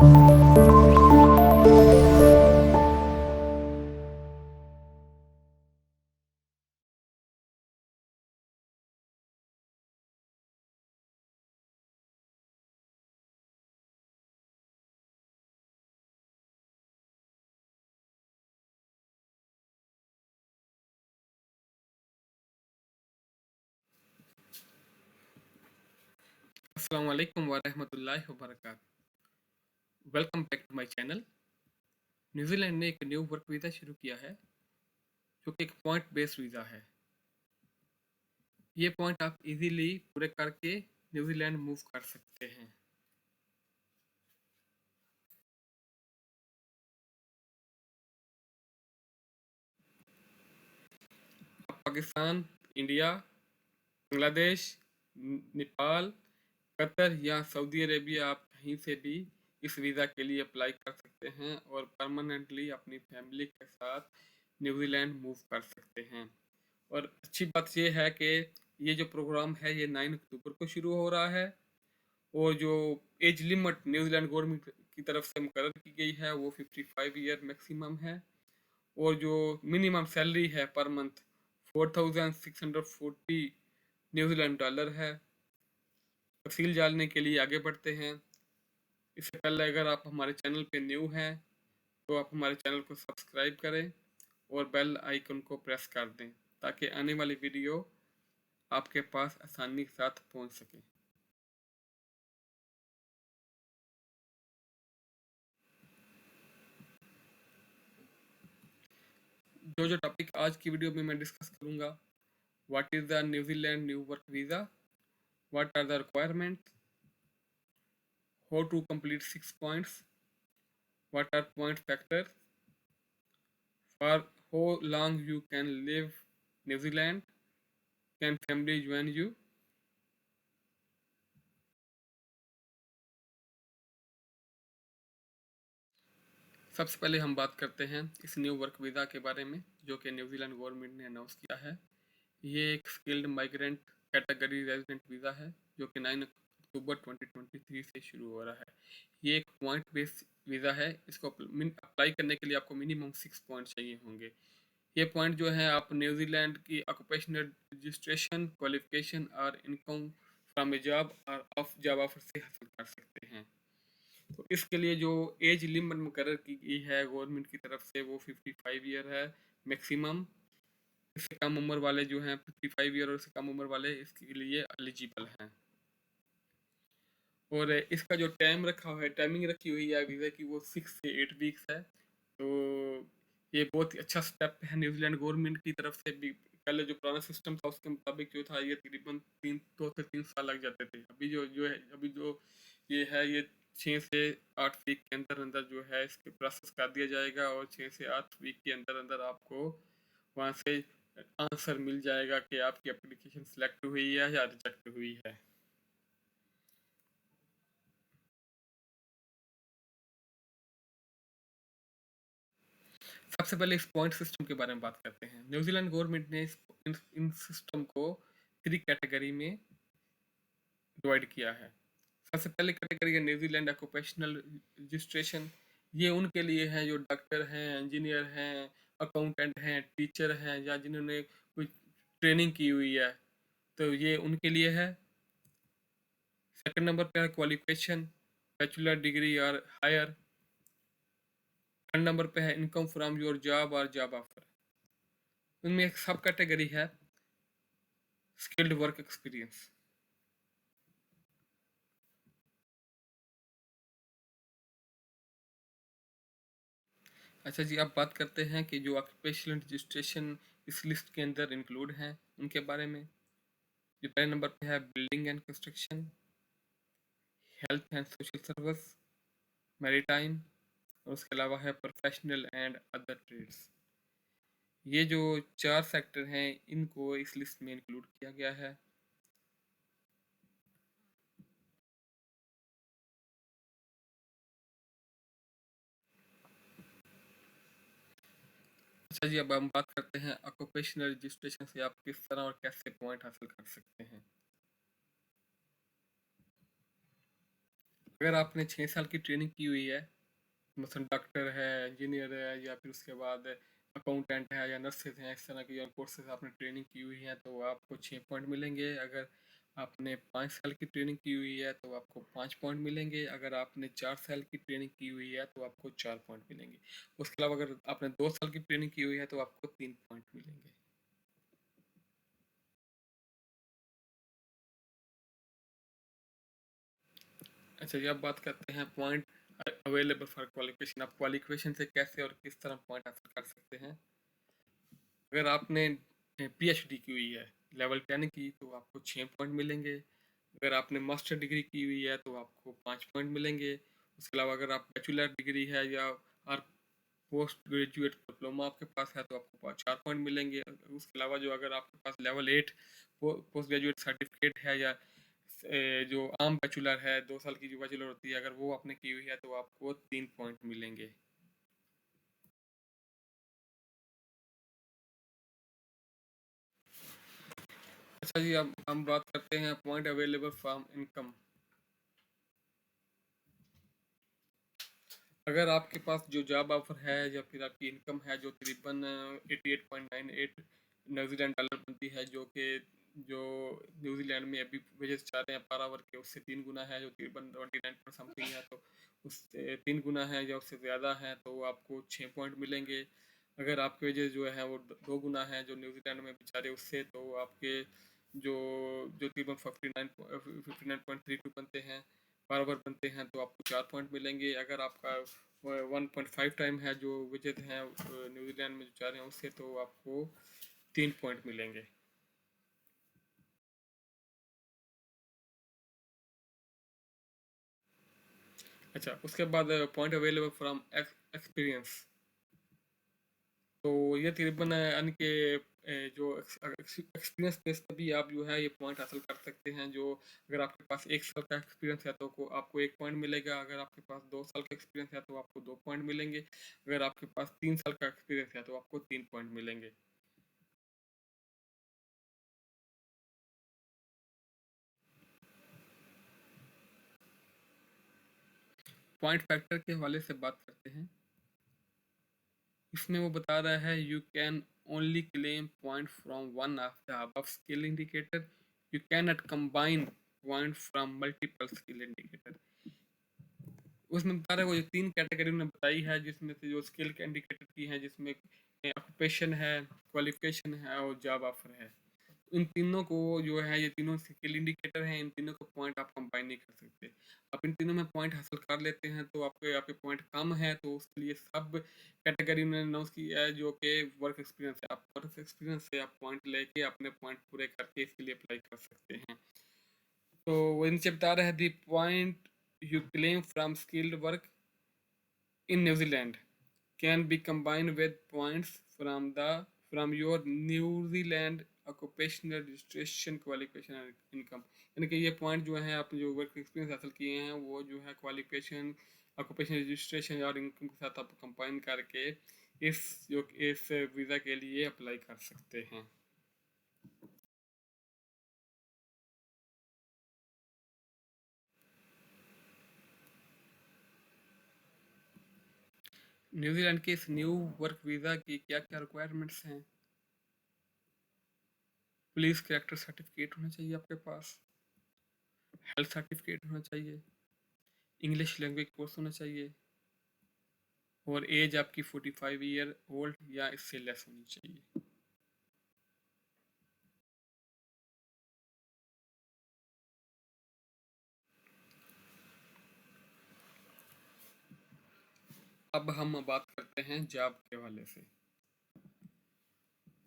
अस्सलाम वालेकुम वरहमतुल्लाहि वबरकातुहू। Welcome back to my channel. New Zealand ने एक न्यू वर्क वीज़ा शुरू किया है जो कि एक पॉइंट बेस्ड वीज़ा है। ये पॉइंट आप इजीली पूरे करके न्यूजीलैंड मूव कर सकते हैं। आप पाकिस्तान, इंडिया, बांग्लादेश, नेपाल, कतर या सऊदी अरेबिया, आप कहीं से भी इस वीज़ा के लिए अप्लाई कर सकते हैं और परमानेंटली अपनी फैमिली के साथ न्यूजीलैंड मूव कर सकते हैं। और अच्छी बात ये है कि ये जो प्रोग्राम है ये 9 अक्टूबर को शुरू हो रहा है और जो एज लिमिट न्यूजीलैंड गवर्नमेंट की तरफ से मुकर्रर की गई है वो 55 ईयर मैक्सिमम है। और जो मिनिमम सैलरी है पर मंथ 4640 न्यूजीलैंड डॉलर है। तफसील जानने के लिए आगे बढ़ते हैं। इससे पहले अगर आप हमारे चैनल पे न्यू हैं तो आप हमारे चैनल को सब्सक्राइब करें और बेल आइकन को प्रेस कर दें ताकि आने वाली वीडियो आपके पास आसानी के साथ पहुंच सके। जो टॉपिक आज की वीडियो में मैं डिस्कस करूंगा, what is the New Zealand new work visa, what are the requirement, how to complete 6 points, what are point factor, for how long you can live New Zealand, can family join you. सबसे पहले हम बात करते हैं इस new work visa के बारे में जो कि न्यूजीलैंड गवर्नमेंट ने अनाउंस किया है। ये एक skilled migrant category resident visa है जो कि 9 अक्टूबर 2023 से शुरू हो रहा है। ये एक पॉइंट बेस्ड वीज़ा है। इसको अप्लाई करने के लिए आपको मिनिमम 6 पॉइंट चाहिए होंगे। ये पॉइंट जो है आप न्यूजीलैंड की ऑक्यूपेशनल रजिस्ट्रेशन, क्वालिफिकेशन और इनकम फ्रॉम ए जॉब और ऑफ जॉब ऑफर से हासिल कर सकते हैं। तो इसके लिए जो एज लिमिट मुकर्रर की गई है गवर्नमेंट की तरफ से वो 55 ईयर है मैक्सिमम। इससे कम उम्र वाले जो हैं 55 ईयर और इससे कम उम्र वाले इसके लिए एलिजिबल हैं। और इसका जो टाइम रखा हुआ है, टाइमिंग रखी हुई है वीज़ा की, वो 6 से 8 वीक्स है। तो ये बहुत ही अच्छा स्टेप है न्यूजीलैंड गवर्नमेंट की तरफ से भी। पहले जो पुराना सिस्टम था उसके मुताबिक जो था ये तकरीबन 2 से 3 साल लग जाते थे। अभी जो है अभी जो ये है ये 6 से 8 वीक के अंदर अंदर जो है इसके प्रोसेस कर दिया जाएगा और 6 से 8 वीक के अंदर अंदर आपको वहाँ से आंसर मिल जाएगा कि आपकी एप्लीकेशन सिलेक्ट हुई है या रिजेक्ट हुई है। सबसे पहले इस पॉइंट सिस्टम के बारे में बात करते हैं। न्यूजीलैंड गवर्नमेंट ने इन सिस्टम को 3 कैटेगरी में डिवाइड किया है। सबसे पहले कैटेगरी है न्यूजीलैंड ऑक्यूपेशनल रजिस्ट्रेशन। ये उनके लिए है जो डॉक्टर हैं, इंजीनियर हैं, अकाउंटेंट हैं, टीचर हैं या जिन्होंने कोई ट्रेनिंग की हुई है, तो ये उनके लिए है। सेकंड नंबर पे है क्वालिफिकेशन, बैचलर डिग्री और हायर। थर्ड नंबर पे है इनकम फ्रॉम योर जॉब और जॉब ऑफर। उनमें एक सब कैटेगरी है स्किल्ड वर्क एक्सपीरियंस। अच्छा जी, अब बात करते हैं कि जो ऑक्यूपेशनल रजिस्ट्रेशन इस लिस्ट के अंदर इंक्लूड हैं उनके बारे में। जो पहले नंबर पे है building and construction, health and social service, maritime और उसके अलावा है प्रोफेशनल एंड अदर ट्रेड्स। ये जो 4 सेक्टर हैं इनको इस लिस्ट में इंक्लूड किया गया है। अच्छा जी, अब हम बात करते हैं ऑक्यूपेशनल रजिस्ट्रेशन से आप किस तरह और कैसे पॉइंट हासिल कर सकते हैं। अगर आपने 6 साल की ट्रेनिंग की हुई है, मसलन डॉक्टर है, इंजीनियर है, या फिर उसके बाद अकाउंटेंट है या नर्सेज हैं, इस तरह की जो कोर्सेज आपने ट्रेनिंग की हुई है तो आपको 6 पॉइंट मिलेंगे। अगर आपने 5 साल की ट्रेनिंग की हुई है तो आपको 5 पॉइंट मिलेंगे। अगर आपने 4 साल की ट्रेनिंग की हुई है तो आपको 4 पॉइंट मिलेंगे। उसके अलावा अगर आपने 2 साल की ट्रेनिंग की हुई है तो आपको 3 पॉइंट मिलेंगे। अच्छा जी, अब बात करते हैं पॉइंट अवेलेबल फॉर क्वालिफिकेशन। आप क्वालिफिकेशन से कैसे और किस तरह पॉइंट हासिल कर सकते हैं। अगर आपने पीएचडी की हुई है लेवल 10 की तो आपको 6 पॉइंट मिलेंगे। अगर आपने मास्टर डिग्री की हुई है तो आपको 5 पॉइंट मिलेंगे। उसके अलावा अगर आप बैचलर डिग्री है या और पोस्ट ग्रेजुएट डिप्लोमा आपके पास है तो आपको 4 पॉइंट मिलेंगे। उसके अलावा जो अगर आपके पास लेवल 8 पोस्ट ग्रेजुएट सर्टिफिकेट है या जो आम बैचलर है 2 साल की जो बैचलर होती है अगर वो आपने की हुई है तो आपको 3 पॉइंट मिलेंगे। अच्छा जी, अब हम बात करते हैं पॉइंट अवेलेबल फ्रॉम इनकम। अगर आपके पास जो जॉब ऑफर है या फिर आपकी इनकम है जो तकरीबन 88.98 न्यूजीलैंड डॉलर बनती है, जो कि जो न्यूजीलैंड में अभी वेजेस चाह रहे हैं पर आवर के उससे 3 गुना है, जो तकरीबन 29 समथिंग है, तो उससे 3 गुना है या उससे ज़्यादा है तो आपको 6 पॉइंट मिलेंगे। अगर आपके वेजेस जो है वो 2 गुना है जो न्यूजीलैंड में बेचारे उससे, तो आपके जो जो तकरीबन 59.32 बनते हैं बराबर बनते हैं तो आपको 4 पॉइंट मिलेंगे। अगर आपका 1.5 टाइम है जो विजेत हैं न्यूजीलैंड में जो चाह रहे हैं उससे, तो आपको 3 पॉइंट मिलेंगे। अच्छा, उसके बाद पॉइंट अवेलेबल फ्रॉम एक्सपीरियंस। तो ये तकरीबन यानी कि जो एक्सपीरियंस बेस पे भी आप जो है ये पॉइंट हासिल कर सकते हैं। जो अगर आपके पास 1 साल का एक्सपीरियंस है तो आपको 1 पॉइंट मिलेगा। अगर आपके पास 2 साल का एक्सपीरियंस है तो आपको 2 पॉइंट मिलेंगे। अगर आपके पास 3 साल का एक्सपीरियंस है तो आपको 3 पॉइंट मिलेंगे। पॉइंट फैक्टर के हवाले से बात करते हैं। इसमें वो बता रहा है you can only claim point from one of the above skill indicator, you can not combine point from multiple skill indicator. उसमें बता रहा है वो जो 3 कैटेगरी उन्होंने बताई है जिसमें से जो स्किल के इंडिकेटर की है, जिसमें ऑक्यूपेशन है, क्वालिफिकेशन है और जॉब ऑफर है। इन तीनों को जो है ये तीनों स्किल इंडिकेटर हैं, इन तीनों को पॉइंट आप कंबाइन नहीं कर सकते। आप इन तीनों में पॉइंट हासिल कर लेते हैं तो आपके आपके पॉइंट कम है तो उसके लिए सब कैटेगरी में अनाउंस किया है जो कि वर्क एक्सपीरियंस है। आप वर्क एक्सपीरियंस से आप पॉइंट लेके अपने पॉइंट पूरे करके इसके लिए अप्लाई कर सकते हैं। तो वो नीचे बता रहे हैं the point you claim from skilled work in New Zealand can be combined with points from your New Zealand occupational registration qualification and income। यानी कि ये पॉइंट जो है आपने जो वर्क एक्सपीरियंस हासिल किए हैं वो जो है क्वालिफिकेशन, ऑक्यूपेशनल रजिस्ट्रेशन और इनकम के साथ आप कंबाइन करके इस वीज़ा के लिए अप्लाई कर सकते हैं। न्यूजीलैंड के इस न्यू वर्क वीज़ा की क्या क्या रिक्वायरमेंट्स हैं। पुलिस कैरेक्टर सर्टिफिकेट होना चाहिए आपके पास, हेल्थ सर्टिफिकेट होना चाहिए, इंग्लिश लैंग्वेज कोर्स होना चाहिए और एज आपकी 45 ईयर ओल्ड या इससे लेस होनी चाहिए। अब हम बात करते हैं जॉब के हवाले से।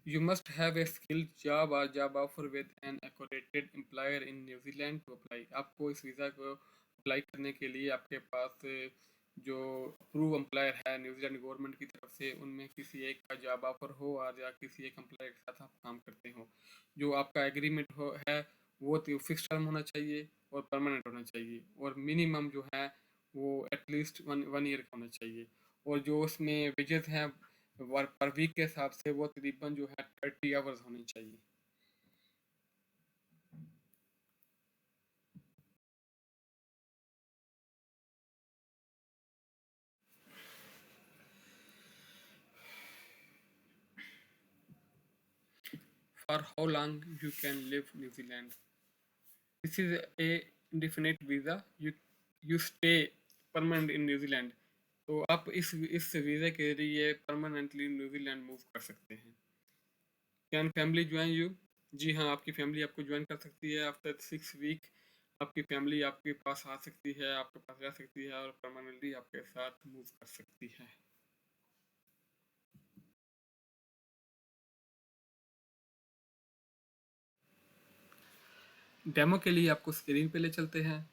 You must have a skilled job और job offer with an accredited employer in New Zealand to apply. आपको इस वीज़ा को अप्लाई करने के लिए आपके पास जो अप्रूव एम्प्लॉयर है न्यूजीलैंड गवर्नमेंट की तरफ से उनमें किसी एक का जॉब ऑफर हो और या किसी एक एम्प्लॉयर के साथ आप काम करते हो। जो आपका एग्रीमेंट हो है वो तो फिक्स टर्म होना चाहिए और परमानेंट होना चाहिए और मिनिमम जो है वो एटलीस्ट वन ईयर का होना चाहिए। और जो उसमें वेजेस हैं वर्क पर वीक के हिसाब से वो तकरीबन जो है 30 आवर्स होनी चाहिए। for how long you can live New Zealand. This is a indefinite visa. You stay permanent in New Zealand. तो आप इस वीज़ा के जरिए परमानेंटली न्यूजीलैंड मूव कर सकते हैं। Can family join you? जी हाँ, आपकी फैमिली आपको ज्वाइन कर सकती है। आफ्टर 6 वीक आपकी फैमिली आपके पास आ सकती है, आपके पास रह सकती है और परमानेंटली आपके साथ मूव कर सकती है। डेमो के लिए आपको स्क्रीन पे ले चलते हैं।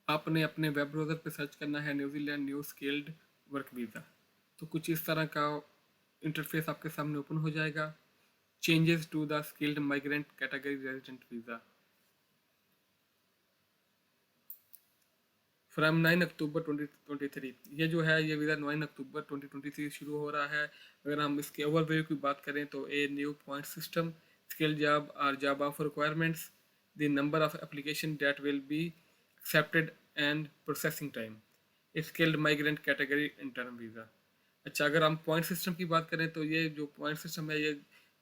आपने अपने वेब ब्राउज़र पे सर्च करना है New Zealand new skilled work visa. तो कुछ इस तरह का इंटरफेस आपके सामने ओपन हो जाएगा। Changes to the skilled migrant category resident visa from 9 October 2023। ये जो है ये वीज़ा 9 अक्टूबर 2023 शुरू हो रहा है। अगर हम इसके ओवरव्यू की बात करें तो a new point system, skill job और job offer requirements, the number of application that will be accepted and processing time, skilled migrant category intern visa. अच्छा, अगर हम पॉइंट सिस्टम की बात करें तो ये जो पॉइंट सिस्टम है ये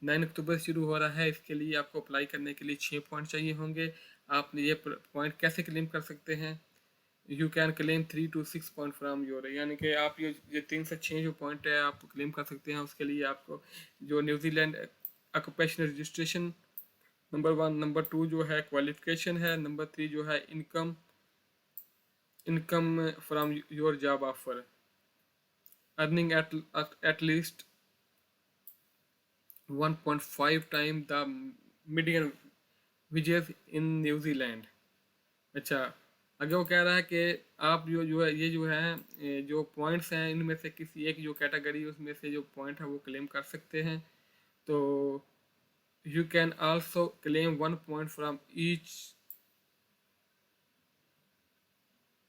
9 अक्टूबर से शुरू हो रहा है। इसके लिए आपको अप्लाई करने के लिए 6 पॉइंट चाहिए होंगे। आप ये पॉइंट कैसे क्लेम कर सकते हैं? You can claim 3 to 6 point from your, यानी कि आप ये 3 से 6 जो पॉइंट है आप क्लेम कर सकते हैं। उसके लिए आपको जो New Zealand occupational registration number 1, number 2 जो है क्वालिफिकेशन है, नंबर 3 जो है income from your job offer, earning at least 1.5 time the median wages in New Zealand. अच्छा, आगे वो कह रहा है कि आप जो है ये जो है जो पॉइंट्स हैं इनमें से किसी एक जो कैटेगरी उसमें से जो पॉइंट है वो क्लेम कर सकते हैं। तो you can also claim 1 point from each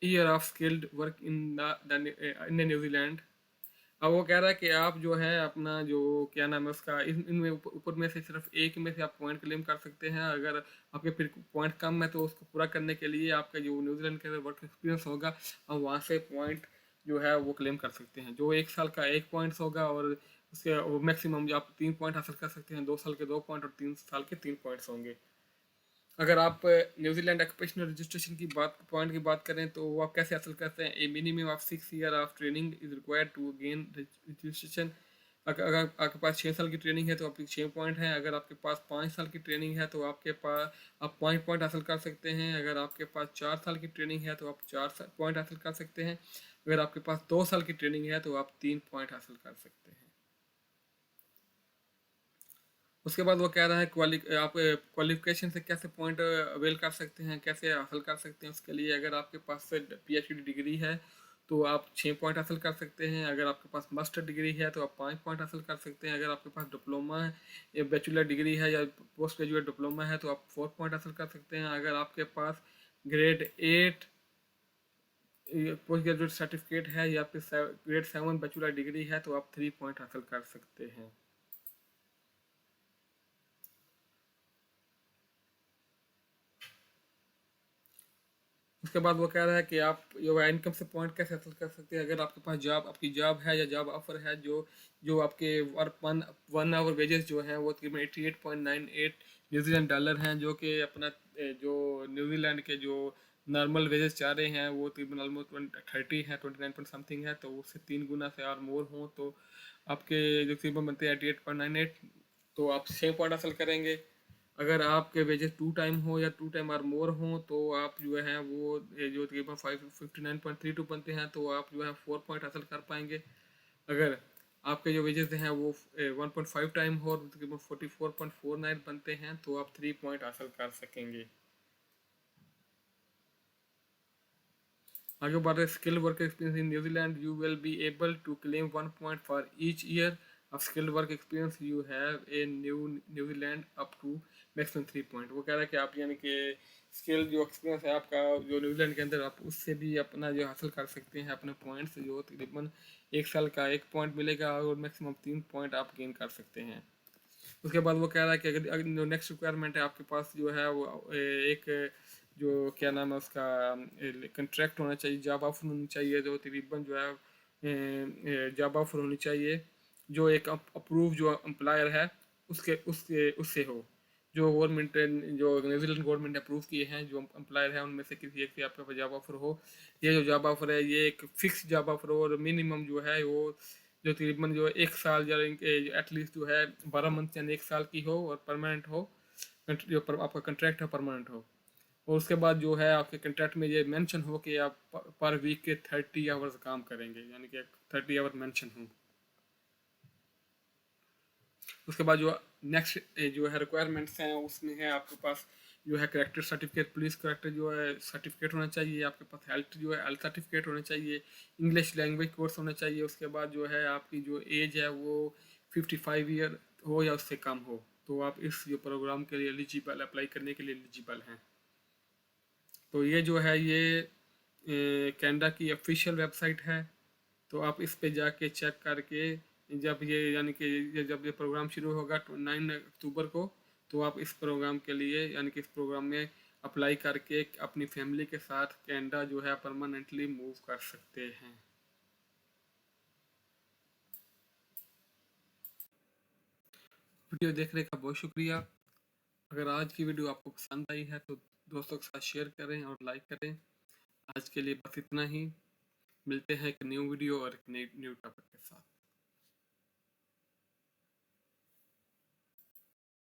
year of skilled work in New Zealand. अब वो कह रहा है कि आप जो है अपना जो क्या नाम है उसका इनमें ऊपर में से सिर्फ एक में से आप पॉइंट क्लेम कर सकते हैं। अगर आपके फिर पॉइंट कम है तो उसको पूरा करने के लिए आपका जो न्यूजीलैंड के अंदर वर्क एक्सपीरियंस होगा आप वहाँ से पॉइंट जो है वो क्लेम कर सकते हैं। जो 1 साल का 1 पॉइंट्स होगा और उसके मैक्सिमम जो आप 3 पॉइंट हासिल कर सकते हैं। 2 साल के 2 पॉइंट और 3 साल के 3 पॉइंट्स होंगे। अगर आप न्यूजीलैंड ऑक्यूपेशनल रजिस्ट्रेशन की बात करें तो वो आप कैसे हासिल करते हैं? A minimum of 6 year of training is required to gain registration. अगर आपके पास 6 साल की ट्रेनिंग है तो आपकी 6 पॉइंट हैं। अगर आपके पास 5 साल की ट्रेनिंग है तो आपके पास आप 5 पॉइंट हासिल कर सकते हैं। अगर आपके पास 4 साल की ट्रेनिंग है तो आप 4 पॉइंट हासिल कर सकते हैं। अगर आपके पास 2 साल की ट्रेनिंग है तो आप 3 पॉइंट हासिल कर सकते हैं। उसके बाद वो कह रहा है आप क्वालिफिकेशन से कैसे पॉइंट अवेल कर सकते हैं, कैसे हासिल कर सकते हैं। उसके लिए अगर आपके पास से PhD डिग्री है तो आप 6 पॉइंट हासिल कर सकते हैं। अगर आपके पास मास्टर डिग्री है तो आप 5 पॉइंट हासिल कर सकते हैं। अगर आपके पास डिप्लोमा है या बैचलर डिग्री है या पोस्ट ग्रेजुएट डिप्लोमा है तो आप 4 पॉइंट हासिल कर सकते हैं। अगर आपके पास ग्रेड 8 पोस्ट ग्रेजुएट सर्टिफिकेट है या फिर ग्रेड 7 बैचलर डिग्री है तो आप 3 पॉइंट हासिल कर सकते हैं। उसके बाद वो कह रहा है कि आप जो है इनकम से पॉइंट कैसे हासिल कर सकते हैं। अगर आपके पास आपकी जॉब है या जॉब ऑफर है जो जो आपके वर्क 1 आवर वेजेस जो हैं वो तकरीबन 88.98 न्यूजीलैंड डॉलर हैं, जो कि अपना जो न्यूजीलैंड के जो नॉर्मल वेजेस चाह रहे हैं वो तकरीबन ऑलमोस्ट 30 है, 29 पॉइंट समथिंग है। तो उससे 3 गुना से और मोर हों तो आपके जो तकरीबन बनते हैं 88.98, तो आप 6 पॉइंट हासिल करेंगे। अगर आपके वेजेस 2 टाइम हो या 2 टाइम और मोर हो तो आप जो है वो जो तकरीबन 559.32 बनते हैं तो आप जो है 4 पॉइंट हासिल कर पाएंगे। अगर आपके जो वेजेस हैं वो 1.5 टाइम हो और तकरीबन 44.49 बनते हैं तो आप 3 पॉइंट हासिल कर सकेंगे। आगे बढ़ रहे skill work experience in New Zealand, you will be able to claim 1 point for each year of skilled work experience you have a New Zealand up to maximum 3 point. वो कह रहा है कि आप यानी कि स्किल जो एक्सपीरियंस है आपका जो न्यूजीलैंड के अंदर आप उससे भी अपना जो हासिल कर सकते हैं अपने पॉइंट्स, जो तकरीबन 1 साल का 1 पॉइंट मिलेगा और मैक्सिमम 3 पॉइंट आप गेन कर सकते हैं। उसके बाद वो कह रहा है कि अगर जो नेक्स्ट रिक्वायरमेंट है आपके पास जो है वो एक जो क्या नाम है उसका कंट्रैक्ट होना चाहिए, जॉब ऑफर होनी चाहिए, जो तकरीबन जो है जॉब ऑफर होनी चाहिए जो एक अप्रूव जो एम्प्लॉयर है उसके उसके उससे हो, जो गवर्नमेंट जो न्यूजीलैंड गवर्नमेंट ने अप्रूव किए हैं, जो एम्प्लॉयर है उनमें से किसी एक से आपके पास जॉब ऑफर हो। ये जो जॉब ऑफर है ये एक फिक्स जॉब ऑफर हो, और मिनिमम जो है वो जो तकरीबन जो 1 साल या एटलीस्ट जो है 12 मंथ यानी 1 साल की हो, और परमानेंट हो, आपका कंट्रैक्ट है परमानेंट हो। और उसके बाद जो है आपके कंट्रैक्ट में ये मेंशन हो कि आप पर वीक के 30 आवर्स काम करेंगे, यानी कि 30 आवर मेंशन हो। उसके बाद जो नेक्स्ट जो है रिक्वायरमेंट्स हैं उसमें है आपके पास जो है करेक्टर सर्टिफिकेट, पुलिस करेक्टर जो है सर्टिफिकेट होना चाहिए आपके पास, हेल्थ जो है हेल्थ सर्टिफिकेट होना चाहिए, इंग्लिश लैंग्वेज कोर्स होना चाहिए। उसके बाद जो है आपकी जो एज है वो 55 ईयर हो या उससे कम हो, तो आप इस जो प्रोग्राम के लिए एलिजिबल, अप्लाई करने के लिए एलिजिबल हैं। तो ये जो है ये कनाडा की ऑफिशियल वेबसाइट है। तो आप इस पे जाके चेक करके, जब ये यानी कि जब ये प्रोग्राम शुरू होगा 9 अक्टूबर को, तो आप इस प्रोग्राम के लिए यानी कि इस प्रोग्राम में अप्लाई करके अपनी फैमिली के साथ कनाडा जो है परमानेंटली मूव कर सकते हैं। वीडियो देखने का बहुत शुक्रिया। अगर आज की वीडियो आपको पसंद आई है तो दोस्तों के साथ शेयर करें और लाइक करें। आज के लिए बस इतना ही। मिलते हैं एक न्यू वीडियो और एक न्यू टॉपिक के साथ।